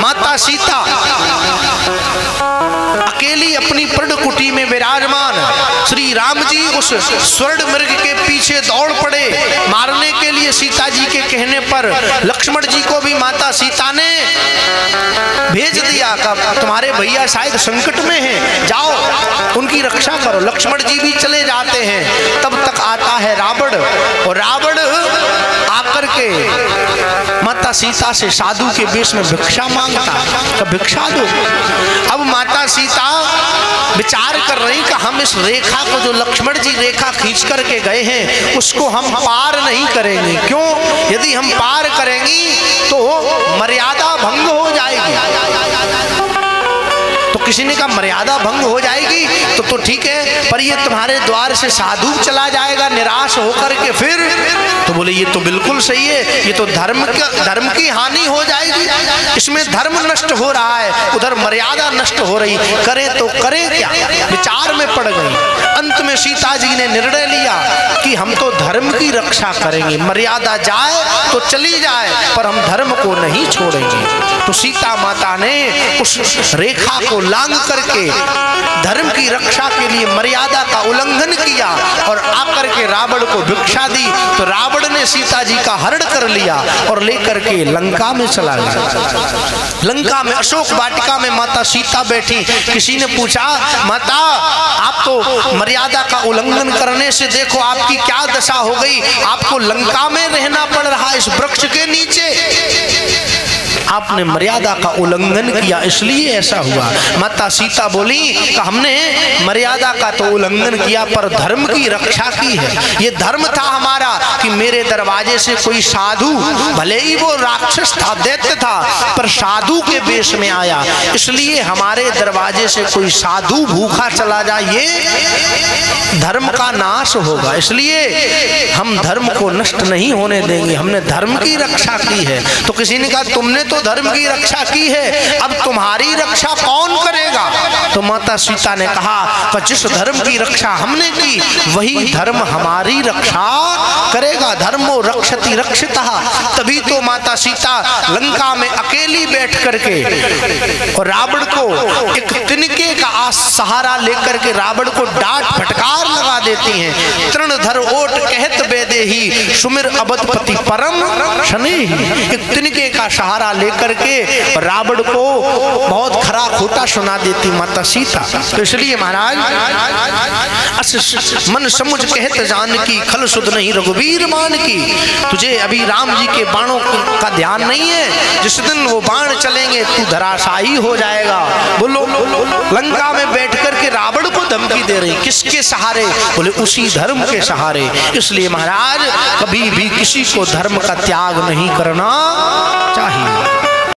माता सीता अकेली अपनी पर्णकुटी में विराजमान, श्री राम जी उस स्वर्ण मृग के पीछे दौड़ पड़े मारने के लिए। सीता जी के कहने पर लक्ष्मण जी को भी माता सीता ने भेज दिया कि तुम्हारे भैया शायद संकट में हैं, जाओ उनकी रक्षा करो। लक्ष्मण जी भी चले जाते हैं। तब तक आता है रावण, और रावण आकर के माता सीता से साधु के वेश में भिक्षा मांगता, तो भिक्षा दो। अब माता सीता विचार कर रही कि हम इस रेखा को, जो लक्ष्मण जी रेखा खींच करके गए हैं, उसको हम पार नहीं करेंगे। क्यों? यदि हम पार करेंगी तो मर्यादा भंग हो जाएगी। तो किसी ने कहा मर्यादा भंग हो जाएगी तो ठीक है, पर ये तुम्हारे द्वार से साधु चला जाएगा निराश होकर के फिर। तो बोले ये तो बिल्कुल सही है, ये तो धर्म की हानि हो जाएगी, इसमें धर्म नष्ट हो रहा है, उधर मर्यादा नष्ट हो रही, करें तो करें क्या। विचार में पड़ गई। अंत में सीता जी ने निर्णय लिया कि हम तो धर्म की रक्षा करेंगे, मर्यादा जाए तो चली जाए, पर हम धर्म को नहीं छोड़ेंगे। तो सीता माता ने उस रेखा को लांघ करके धर्म की रक्षा के लिए मर्यादा का उल्लंघन किया और आकर के रावण को भिक्षा दी। तो रावण ने सीता जी का हरण कर लिया और लेकर के लंका में चला गया। लंका में अशोक वाटिका में माता सीता बैठी। किसी ने पूछा, माता आप तो मर्यादा का उल्लंघन करने से देखो आपकी क्या दशा हो गई, आपको लंका में रहना पड़ रहा इस वृक्ष के नीचे। आपने मर्यादा का उल्लंघन किया इसलिए ऐसा हुआ। माता सीता बोली कि हमने मर्यादा का तो उल्लंघन किया पर धर्म की रक्षा की है। ये धर्म था हमारा कि मेरे दरवाजे से कोई साधु, भले ही वो राक्षस था, दैत्य था, पर साधु के वेश में आया, इसलिए हमारे दरवाजे से कोई साधु भूखा चला जाए, ये धर्म का नाश होगा, इसलिए हम धर्म को नष्ट नहीं होने देंगे, हमने धर्म की रक्षा की है। तो किसी ने कहा तुमने तो धर्म की रक्षा की है, अब तुम्हारी रक्षा कौन करेगा? तो माता सीता ने कहा कि जिस धर्म की रक्षा हमने की वही धर्म हमारी रक्षा करेगा। धर्मो रक्षति रक्षितः। तभी तो माता सीता लंका में अकेली बैठ करके और रावण को एक तिनके का सहारा लेकर के रावण को डांट फटकार लगा देती हैं। तृणधर ओट कहत बेदेही सुमिर अबधपति परम शनि। एक तिनके का सहारा लेकर के रावण को बहुत खरा खोटा सुना देती माता सीता। तो इसलिए महाराज मन समुझ कहत जान की खल सुध नहीं रघुवीर मान की। तुझे अभी राम जी के बाणों का ध्यान नहीं है, जिस दिन वो बाण चलेंगे तू धराशायी हो जाएगा। बोलो लंका में बैठ करके रावण को धमकी दे रही, किसके सहारे? बोले उसी धर्म के सहारे। इसलिए महाराज कभी भी किसी को धर्म का त्याग नहीं करना चाहिए।